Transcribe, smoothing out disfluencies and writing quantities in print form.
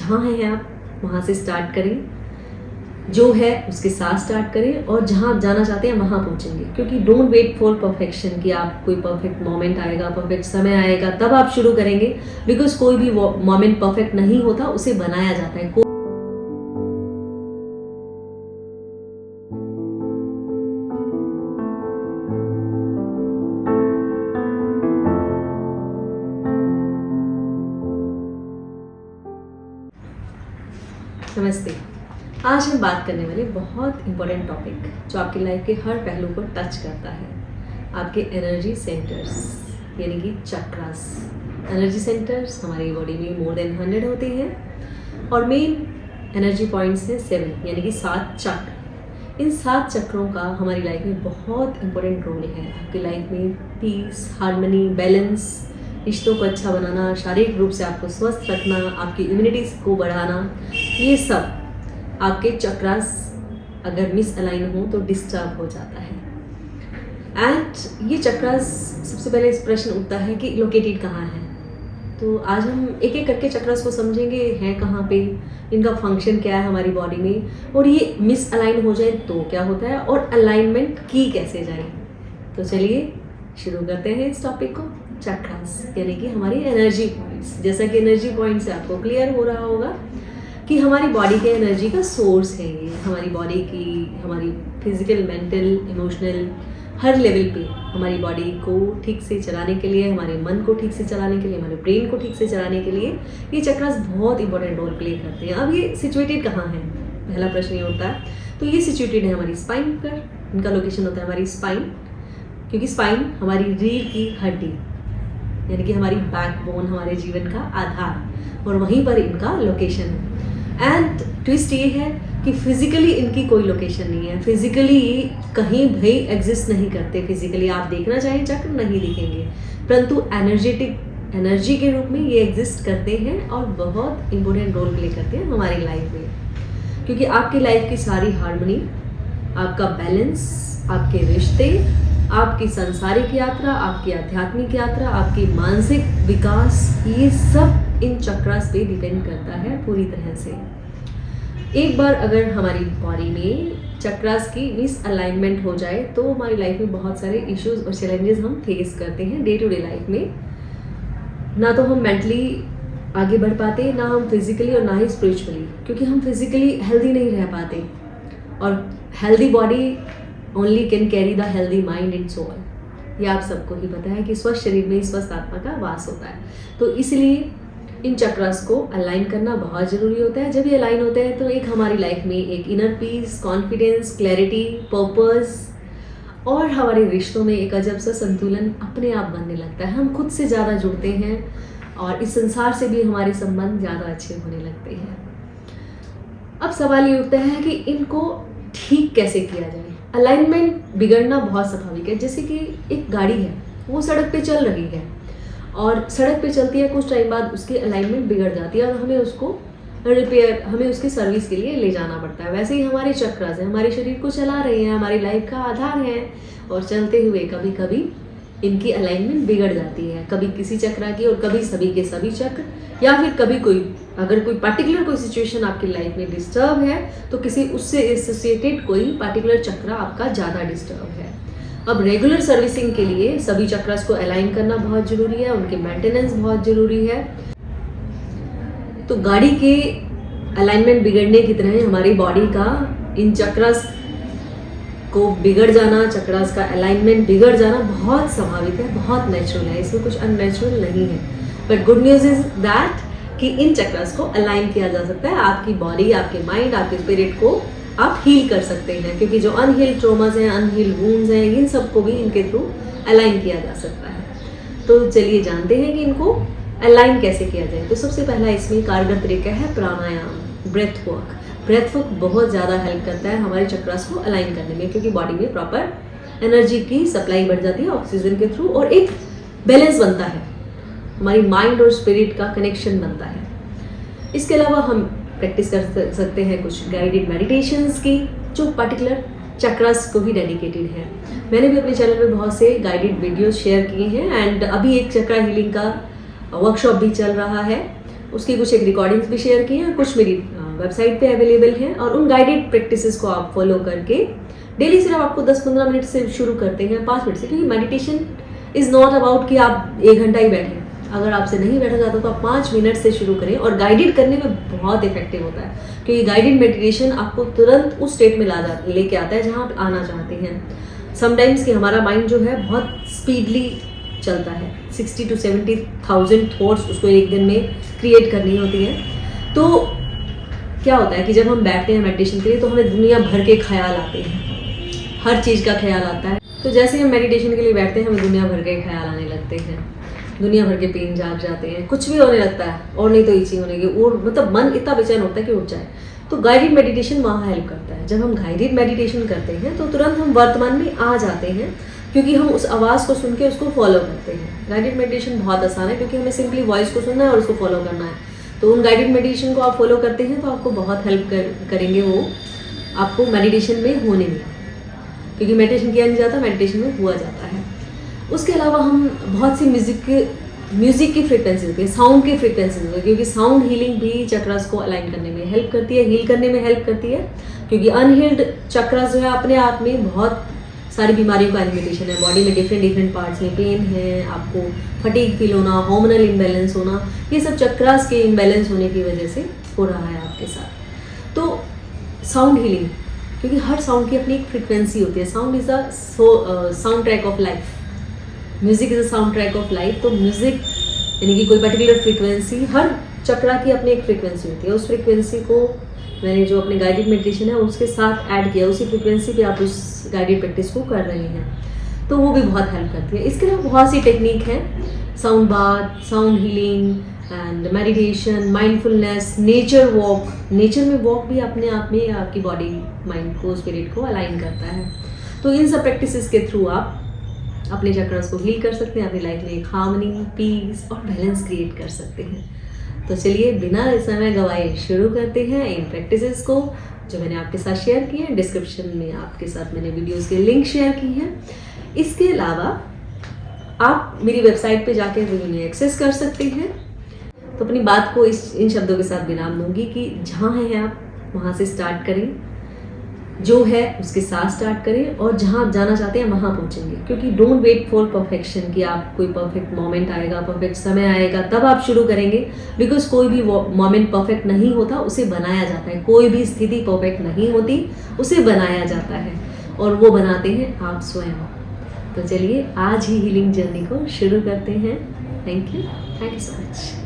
जहाँ हैं आप वहाँ से स्टार्ट करें, जो है उसके साथ स्टार्ट करें और जहाँ आप जाना चाहते हैं वहाँ पहुँचेंगे। क्योंकि डोंट वेट फॉर परफेक्शन कि आप कोई परफेक्ट मोमेंट आएगा, परफेक्ट समय आएगा तब आप शुरू करेंगे, बिकॉज कोई भी मोमेंट परफेक्ट नहीं होता, उसे बनाया जाता है। नमस्ते। आज हम बात करने वाले बहुत इम्पोर्टेंट टॉपिक जो आपकी लाइफ के हर पहलू को टच करता है, आपके एनर्जी सेंटर्स यानी कि चक्रास। एनर्जी सेंटर्स हमारी बॉडी में मोर देन 100 होते हैं और मेन एनर्जी पॉइंट्स हैं 7 यानी कि 7 चक्र। इन 7 चक्रों का हमारी लाइफ में बहुत इम्पोर्टेंट रोल है। आपकी लाइफ में पीस, हार्मनी, बैलेंस, रिश्तों को अच्छा बनाना, शारीरिक रूप से आपको स्वस्थ रखना, आपकी इम्यूनिटी को बढ़ाना, ये सब आपके चक्रास अगर मिस अलाइन हो तो डिस्टर्ब हो जाता है। एंड ये चक्रास, सबसे पहले इस प्रश्न उठता है कि लोकेटेड कहाँ है। तो आज हम एक एक करके चक्रास को समझेंगे, हैं कहाँ पे, इनका फंक्शन क्या है हमारी बॉडी में, और ये मिस अलाइन हो जाए तो क्या होता है और अलाइनमेंट की कैसे जाए। तो चलिए शुरू करते हैं इस टॉपिक को। चक्रास यानी कि हमारी एनर्जी पॉइंट्स। जैसा कि एनर्जी पॉइंट से आपको क्लियर हो रहा होगा कि हमारी बॉडी के एनर्जी का सोर्स है ये। हमारी बॉडी की, हमारी फिजिकल, मेंटल, इमोशनल हर लेवल पे हमारी बॉडी को ठीक से चलाने के लिए, हमारे मन को ठीक से चलाने के लिए, हमारे ब्रेन को ठीक से चलाने के लिए ये चक्रास बहुत इंपॉर्टेंट रोल प्ले करते हैं। अब ये सिचुएटेड कहाँ है, पहला प्रश्न ये होता है। तो ये सिचुएटेड है हमारी स्पाइन पर। इनका लोकेशन होता है हमारी स्पाइन, क्योंकि स्पाइन हमारी रीढ़ की हड्डी यानी कि हमारी बैकबोन, हमारे जीवन का आधार, और वहीं पर इनका लोकेशन है। एंड ट्विस्ट ये है कि फिजिकली इनकी कोई लोकेशन नहीं है, फिजिकली कहीं भी एग्जिस्ट नहीं करते। फिजिकली आप देखना चाहें चक्र नहीं दिखेंगे, परंतु एनर्जेटिक एनर्जी के रूप में ये एग्जिस्ट करते हैं और बहुत इंपॉर्टेंट रोल प्ले करते हैं हमारी लाइफ में। क्योंकि आपकी लाइफ की सारी हार्मनी, आपका बैलेंस, आपके रिश्ते, आपकी सांसारिक यात्रा, आपकी आध्यात्मिक यात्रा, आपकी मानसिक विकास, ये सब इन चक्रास पे डिपेंड करता है पूरी तरह से। एक बार अगर हमारी बॉडी में चक्रास की मिस अलाइनमेंट हो जाए तो हमारी लाइफ में बहुत सारे इश्यूज और चैलेंजेस हम फेस करते हैं डे टू डे लाइफ में। ना तो हम मेंटली आगे बढ़ पाते, ना हम फिजिकली और ना ही स्पिरिचुअली, क्योंकि हम फिजिकली हेल्दी नहीं रह पाते। और healthy body only can carry the healthy mind and soul. ये आप सबको ही पता है कि स्वस्थ शरीर में ही स्वस्थ आत्मा का वास होता है। तो इसलिए इन चक्रास को अलाइन करना बहुत ज़रूरी होता है। जब ये अलाइन होते हैं तो एक हमारी लाइफ में एक inner peace, confidence, clarity, purpose और हमारे रिश्तों में एक अजब सा संतुलन अपने आप बनने लगता है। हम खुद से ज़्यादा जुड़ते हैं और इस संसार से भी हमारे संबंध ज़्यादा अच्छे होने लगते हैं। अब सवाल ये उठता है कि इनको ठीक कैसे किया जाए। अलाइनमेंट बिगड़ना बहुत स्वाभाविक है। जैसे कि एक गाड़ी है, वो सड़क पे चल रही है और सड़क पे चलती है, कुछ टाइम बाद उसकी अलाइनमेंट बिगड़ जाती है और हमें उसको रिपेयर, हमें उसकी सर्विस के लिए ले जाना पड़ता है। वैसे ही हमारे चक्रास हैं, हमारे शरीर को चला रहे हैं, हमारी लाइफ का आधार है, और चलते हुए कभी कभी इनकी अलाइनमेंट बिगड़ जाती है। कभी किसी चक्र की और कभी सभी के सभी चक्र, या फिर कभी कोई, अगर कोई पर्टिकुलर कोई सिचुएशन आपकी लाइफ में डिस्टर्ब है तो किसी उससे एसोसिएटेड कोई पर्टिकुलर चक्र आपका ज़्यादा डिस्टर्ब है। अब रेगुलर सर्विसिंग के लिए सभी चक्रास को अलाइन करना बहुत ज़रूरी है, उनके मेंटेनेंस बहुत ज़रूरी है। तो गाड़ी के अलाइनमेंट बिगड़ने की तरह हमारी बॉडी का इन चक्रास को बिगड़ जाना, चक्रास का अलाइनमेंट बिगड़ जाना बहुत स्वाभाविक है, बहुत नेचुरल है, इसमें कुछ अननेचुरल नहीं है। But good news is that कि इन चक्रास को अलाइन किया जा सकता है। आपकी बॉडी, आपके माइंड, आपके स्पिरिट को आप हील कर सकते हैं, क्योंकि जो अनहील्ड ट्रॉमास हैं, अनहील्ड वुंड्स हैं, इन सबको भी इनके थ्रू अलाइन किया जा सकता है। तो चलिए जानते हैं कि इनको अलाइन कैसे किया जाए। तो सबसे पहला इसमें कारगर तरीका है प्राणायाम, ब्रेथ वर्क। ब्रेथ वर्क बहुत ज़्यादा हेल्प करता है हमारे चक्रास को अलाइन करने में, क्योंकि बॉडी में प्रॉपर एनर्जी की सप्लाई बढ़ जाती है ऑक्सीजन के थ्रू और एक बैलेंस बनता है, हमारी माइंड और स्पिरिट का कनेक्शन बनता है। इसके अलावा हम प्रैक्टिस कर सकते हैं कुछ गाइडेड मेडिटेशंस की, जो पर्टिकुलर चक्रास को ही डेडिकेटेड है। मैंने भी अपने चैनल में बहुत से गाइडेड वीडियोस शेयर किए हैं एंड अभी एक चक्रा हीलिंग का वर्कशॉप भी चल रहा है। उसकी कुछ एक रिकॉर्डिंग्स भी शेयर की हैं, कुछ मेरी वेबसाइट पे अवेलेबल हैं, और उन गाइडेड प्रैक्टिसेस को आप फॉलो करके डेली सिर्फ आपको 10-15 मिनट से शुरू करते हैं, 5 मिनट से, क्योंकि मेडिटेशन इज़ नॉट अबाउट कि आप 1 घंटा ही बैठें। अगर आपसे नहीं बैठा जाता तो आप 5 मिनट से शुरू करें, और गाइडेड करने में बहुत इफेक्टिव होता है, क्योंकि गाइडेड मेडिटेशन आपको तुरंत उस स्टेट में लेके आता है जहाँ आप आना चाहते हैं। समटाइम्स कि हमारा माइंड जो है बहुत स्पीडली चलता है, 60 to 70,000 थॉट्स उसको एक दिन में क्रिएट करनी होती है। तो क्या होता है कि जब हम बैठते हैं मेडिटेशन के लिए तो हमें दुनिया भर के ख्याल आते हैं, हर चीज़ का ख्याल आता है। तो जैसे ही हम मेडिटेशन के लिए बैठते हैं हमें दुनिया भर के ख्याल आने लगते हैं, दुनिया भर के पेन जाग जाते हैं, कुछ भी होने लगता है, और नहीं तो इचिंग होने की, और मतलब मन इतना बेचैन होता है कि उठ जाए। तो गाइडेड मेडिटेशन वहाँ हेल्प करता है। जब हम गाइडेड मेडिटेशन करते हैं तो तुरंत हम वर्तमान में आ जाते हैं, क्योंकि हम उस आवाज़ को सुन के उसको फॉलो करते हैं। गाइडेड मेडिटेशन बहुत आसान है, क्योंकि हमें सिंपली वॉइस को सुनना है और उसको फॉलो करना है। तो उन गाइडेड मेडिटेशन को आप फॉलो करते हैं तो आपको बहुत हेल्प करेंगे वो आपको मेडिटेशन में होने में, क्योंकि मेडिटेशन किया नहीं जाता, मेडिटेशन में हुआ जाता है। उसके अलावा हम बहुत सी म्यूज़िक की फ्रिक्वेंसी होती है, साउंड की फ्रिक्वेंसी होती है, क्योंकि साउंड हीलिंग भी चक्रास को अलाइन करने में हेल्प करती है, हील करने में हेल्प करती है। क्योंकि अनहील्ड चक्रास जो है अपने आप में बहुत सारी बीमारियों का इन्विटेशन है। बॉडी में डिफरेंट पार्ट्स में पेन है, आपको फटीग फील होना, हार्मोनल इम्बैलेंस होना, ये सब चक्रास के इम्बैलेंस होने की वजह से हो रहा है आपके साथ। तो साउंड हीलिंग, क्योंकि हर साउंड की अपनी एक फ्रिक्वेंसी होती है। Sound is a sound track of life, music is a sound track of life. तो म्यूज़िक यानी कि कोई पर्टिकुलर फ्रिक्वेंसी, हर चक्रा की अपनी एक फ्रिक्वेंसी होती है। उस फ्रिक्वेंसी को मैंने जो अपने गाइडेड मेडिटेशन है उसके साथ ऐड किया, उसी फ्रिक्वेंसी पे आप उस गाइडेड प्रैक्टिस को कर रहे हैं, तो वो भी बहुत हेल्प करती है। इसके अलावा बहुत सी टेक्निक है, sound bath, sound healing and meditation, mindfulness, nature walk. Nature में वॉक भी अपने आप में आपकी बॉडी, माइंड को, स्पिरिट को अलाइन करता है। तो इन सब प्रैक्टिसेस के थ्रू आप अपने चक्रास को हील कर सकते हैं, अपनी लाइफ में एक हार्मनी, पीस और बैलेंस क्रिएट कर सकते हैं। तो चलिए बिना समय गवाए शुरू करते हैं इन प्रैक्टिसेस को, जो मैंने आपके साथ शेयर की है। डिस्क्रिप्शन में आपके साथ मैंने वीडियोस के लिंक शेयर की हैं। इसके अलावा आप मेरी वेबसाइट पे जाकर भी उन्हें एक्सेस कर सकते हैं। तो अपनी बात को इन शब्दों के साथ विराम दूंगी कि जहाँ हैं आप वहाँ से स्टार्ट करें, जो है उसके साथ स्टार्ट करें, और जहाँ आप जाना चाहते हैं वहाँ पहुँचेंगे। क्योंकि डोंट वेट फॉर परफेक्शन कि आप कोई परफेक्ट मोमेंट आएगा, परफेक्ट समय आएगा तब आप शुरू करेंगे, बिकॉज कोई भी मोमेंट परफेक्ट नहीं होता, उसे बनाया जाता है। कोई भी स्थिति परफेक्ट नहीं होती, उसे बनाया जाता है, और वो बनाते हैं आप स्वयं। तो चलिए आज ही हीलिंग जर्नी को शुरू करते हैं। Thank you so much.